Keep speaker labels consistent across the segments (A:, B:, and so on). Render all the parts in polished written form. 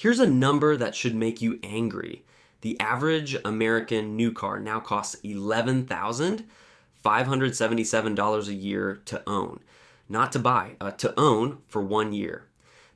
A: Here's a number that should make you angry. The average American new car now costs $11,577 a year to own. Not to buy, to own for 1 year.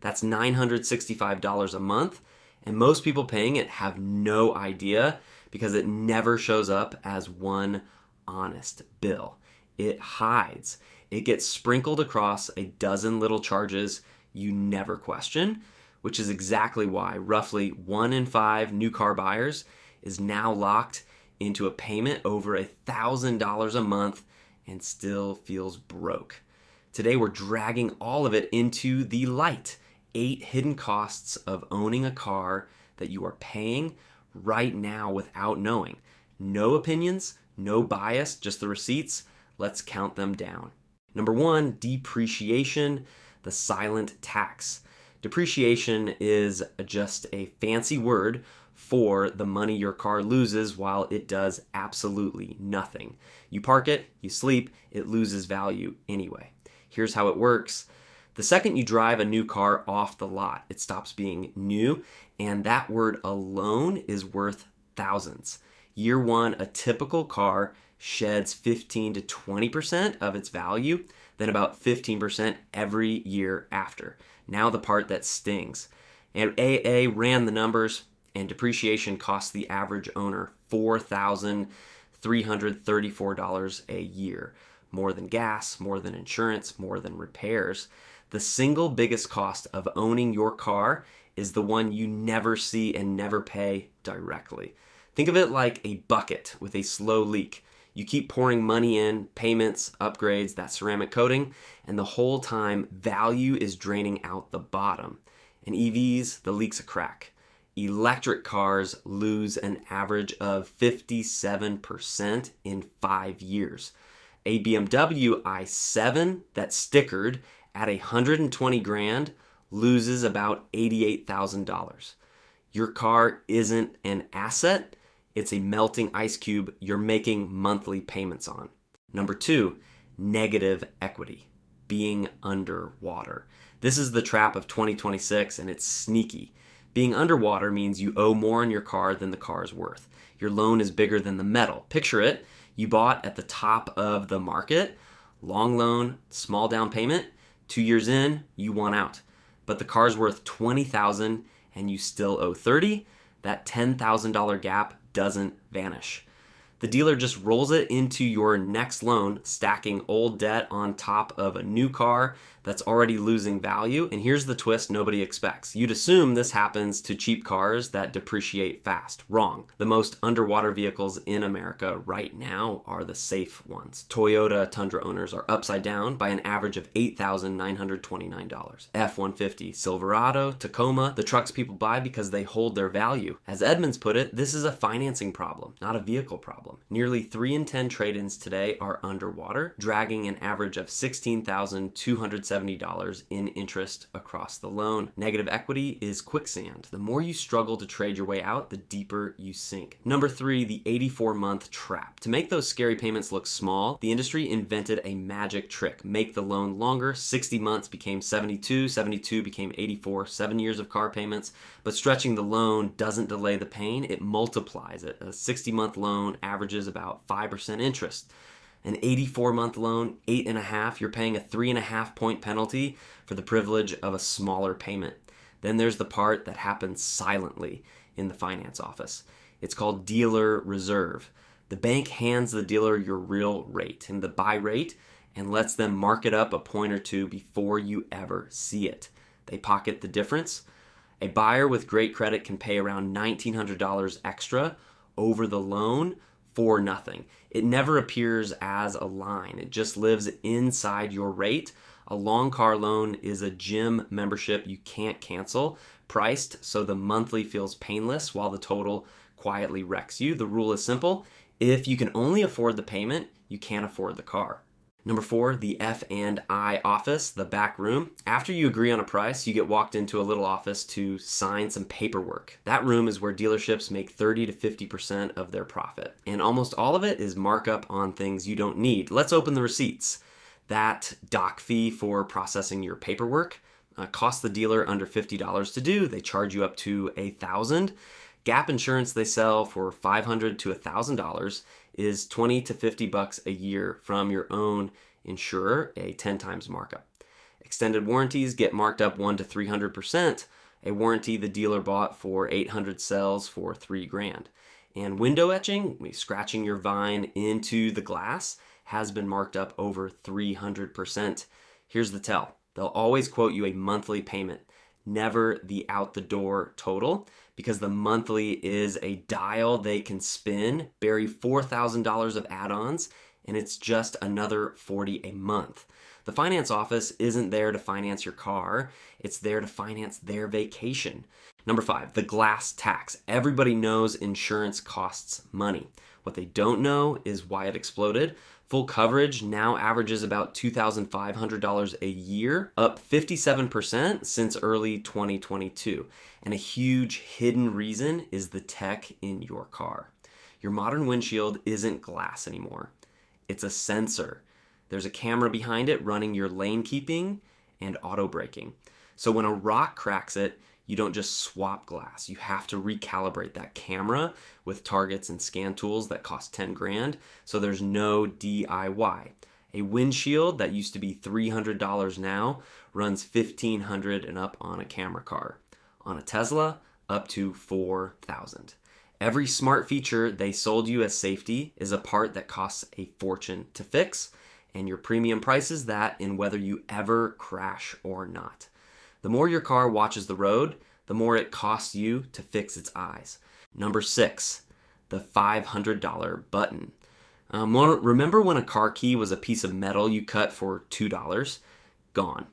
A: That's $965 a month, and most people paying it have no idea because it never shows up as one honest bill. It hides. It gets sprinkled across a dozen little charges you never question, which is exactly why roughly 1 in 5 new car buyers is now locked into a payment over $1,000 a month and still feels broke. Today we're dragging all of it into the light. 8 hidden costs of owning a car that you are paying right now without knowing. No opinions, no bias, just the receipts. Let's count them down. Number 1, depreciation, the silent tax. Depreciation is just a fancy word for the money your car loses while it does absolutely nothing. You park it, you sleep, it loses value anyway. Here's how it works. The second you drive a new car off the lot, it stops being new, and that word alone is worth thousands. Year 1, a typical car sheds 15 to 20% of its value, then about 15% every year after. Now the part that stings. And AA ran the numbers, and depreciation costs the average owner $4,334 a year. More than gas, more than insurance, more than repairs. The single biggest cost of owning your car is the one you never see and never pay directly. Think of it like a bucket with a slow leak. You keep pouring money in, payments, upgrades, that ceramic coating, and the whole time value is draining out the bottom. In EVs, the leak's a crack. Electric cars lose an average of 57% in 5 years. A BMW i7 that's stickered at $120,000 loses about $88,000. Your car isn't an asset, it's a melting ice cube you're making monthly payments on. Number 2, negative equity, being underwater. This is the trap of 2026 and it's sneaky. Being underwater means you owe more on your car than the car is worth. Your loan is bigger than the metal. Picture it, you bought at the top of the market, long loan, small down payment, 2 years in, you want out. But the car's worth $20,000 and you still owe $30,000. That $10,000 gap doesn't vanish. The dealer just rolls it into your next loan, stacking old debt on top of a new car that's already losing value. And here's the twist nobody expects. You'd assume this happens to cheap cars that depreciate fast. Wrong. The most underwater vehicles in America right now are the safe ones. Toyota Tundra owners are upside down by an average of $8,929. F-150, Silverado, Tacoma, the trucks people buy because they hold their value. As Edmunds put it, this is a financing problem, not a vehicle problem. Nearly 3 in 10 trade-ins today are underwater, dragging an average of $16,270 in interest across the loan. Negative equity is quicksand. The more you struggle to trade your way out, the deeper you sink. Number 3, the 84-month trap. To make those scary payments look small, the industry invented a magic trick. Make the loan longer. 60 months became 72, 72 became 84, 7 years of car payments. But stretching the loan doesn't delay the pain, it multiplies it. A 60-month loan averages about 5% interest. An 84-month loan, 8.5, you're paying a 3.5 point penalty for the privilege of a smaller payment. Then there's the part that happens silently in the finance office. It's called dealer reserve. The bank hands the dealer your real rate and the buy rate and lets them mark it up a point or two before you ever see it. They pocket the difference. A buyer with great credit can pay around $1,900 extra over the loan for nothing. It never appears as a line. It just lives inside your rate. A long car loan is a gym membership you can't cancel, priced so the monthly feels painless while the total quietly wrecks you. The rule is simple. If you can only afford the payment, you can't afford the car. Number 4, the F&I office, the back room. After you agree on a price, you get walked into a little office to sign some paperwork. That room is where dealerships make 30 to 50% of their profit. And almost all of it is markup on things you don't need. Let's open the receipts. That doc fee for processing your paperwork, Cost the dealer under $50 to do. They charge you up to $1,000. Gap insurance they sell for $500 to $1,000 is $20 to $50 a year from your own insurer, a 10 times markup. Extended warranties get marked up 1 to 300%. A warranty the dealer bought for $800 sells for $3,000. And window etching, scratching your vine into the glass, has been marked up over 300%. Here's the tell. They'll always quote you a monthly payment, never the out the door total, because the monthly is a dial they can spin, bury $4,000 of add-ons, and it's just another $40 a month. The finance office isn't there to finance your car, it's there to finance their vacation. Number 5, the glass tax. Everybody knows insurance costs money. What they don't know is why it exploded. Full coverage now averages about $2,500 a year, up 57% since early 2022. And a huge hidden reason is the tech in your car. Your modern windshield isn't glass anymore. It's a sensor. There's a camera behind it running your lane keeping and auto braking. So when a rock cracks it, you don't just swap glass. You have to recalibrate that camera with targets and scan tools that cost $10,000. So there's no DIY. A windshield that used to be $300 now runs $1,500 and up on a camera car. On a Tesla, up to $4,000. Every smart feature they sold you as safety is a part that costs a fortune to fix, and your premium prices that in whether you ever crash or not. The more your car watches the road, the more it costs you to fix its eyes. Number 6, the $500 button. Remember when a car key was a piece of metal you cut for $2? Gone.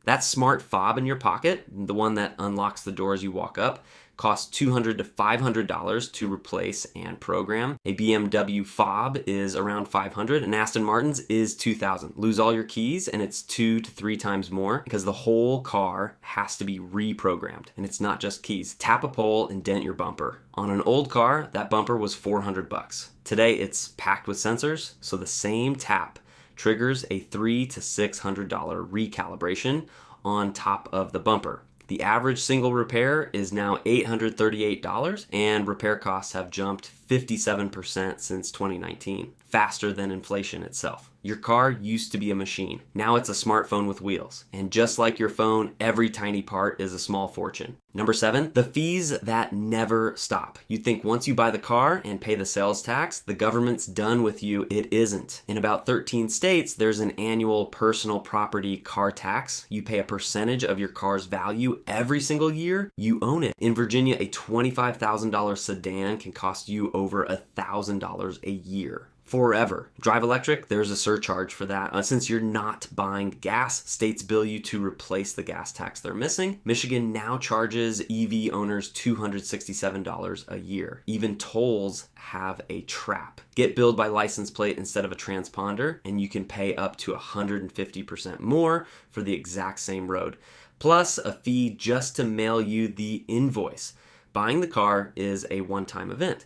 A: That smart fob in your pocket, the one that unlocks the door as you walk up, costs $200 to $500 to replace and program. A BMW fob is around $500, and Aston Martin's is $2,000. Lose all your keys and it's 2 to 3 times more because the whole car has to be reprogrammed, and it's not just keys. Tap a pole and dent your bumper. On an old car, that bumper was $400. Today it's packed with sensors, so the same tap triggers a $300 to $600 recalibration on top of the bumper. The average single repair is now $838, and repair costs have jumped 57% since 2019, faster than inflation itself. Your car used to be a machine. Now it's a smartphone with wheels. And just like your phone, every tiny part is a small fortune. Number 7, the fees that never stop. You'd think once you buy the car and pay the sales tax, the government's done with you. It isn't. In about 13 states, there's an annual personal property car tax. You pay a percentage of your car's value every single year. You own it. In Virginia, a $25,000 sedan can cost you over $1,000 a year. Forever. Drive electric, there's a surcharge for that. Since you're not buying gas, states bill you to replace the gas tax they're missing. Michigan now charges EV owners $267 a year. Even tolls have a trap. Get billed by license plate instead of a transponder, and you can pay up to 150% more for the exact same road. Plus a fee just to mail you the invoice. Buying the car is a one-time event.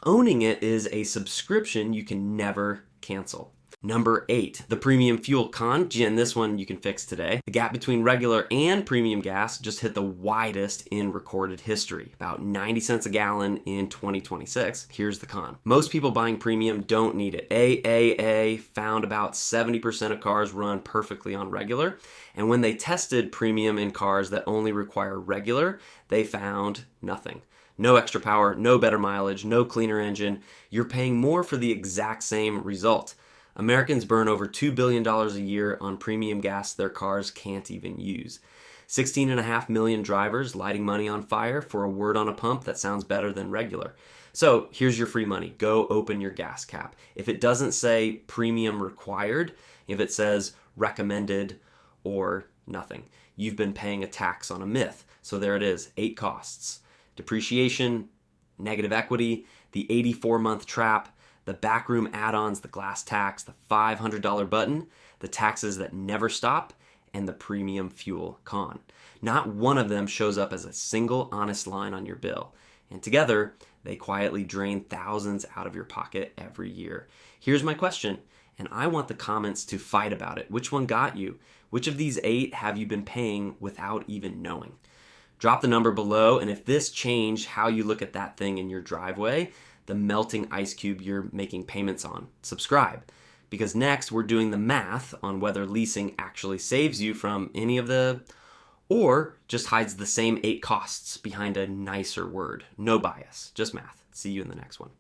A: Owning it is a subscription you can never cancel. Number 8, the premium fuel con, and this one you can fix today. The gap between regular and premium gas just hit the widest in recorded history, about 90 cents a gallon in 2026. Here's the con. Most people buying premium don't need it. AAA found about 70% of cars run perfectly on regular, and when they tested premium in cars that only require regular, they found nothing. No extra power, no better mileage, no cleaner engine. You're paying more for the exact same result. Americans burn over $2 billion a year on premium gas their cars can't even use. 16.5 million drivers lighting money on fire for a word on a pump that sounds better than regular. So here's your free money. Go open your gas cap. If it doesn't say premium required, if it says recommended or nothing, you've been paying a tax on a myth. So there it is, 8 costs. Depreciation, negative equity, the 84-month trap, the backroom add-ons, the glass tax, the $500 button, the taxes that never stop, and the premium fuel con. Not one of them shows up as a single honest line on your bill. And together, they quietly drain thousands out of your pocket every year. Here's my question. And I want the comments to fight about it. Which one got you? Which of these 8 have you been paying without even knowing? Drop the number below, and if this changed how you look at that thing in your driveway, the melting ice cube you're making payments on, subscribe. Because next we're doing the math on whether leasing actually saves you from any of the, or just hides the same 8 costs behind a nicer word. No bias, just math. See you in the next one.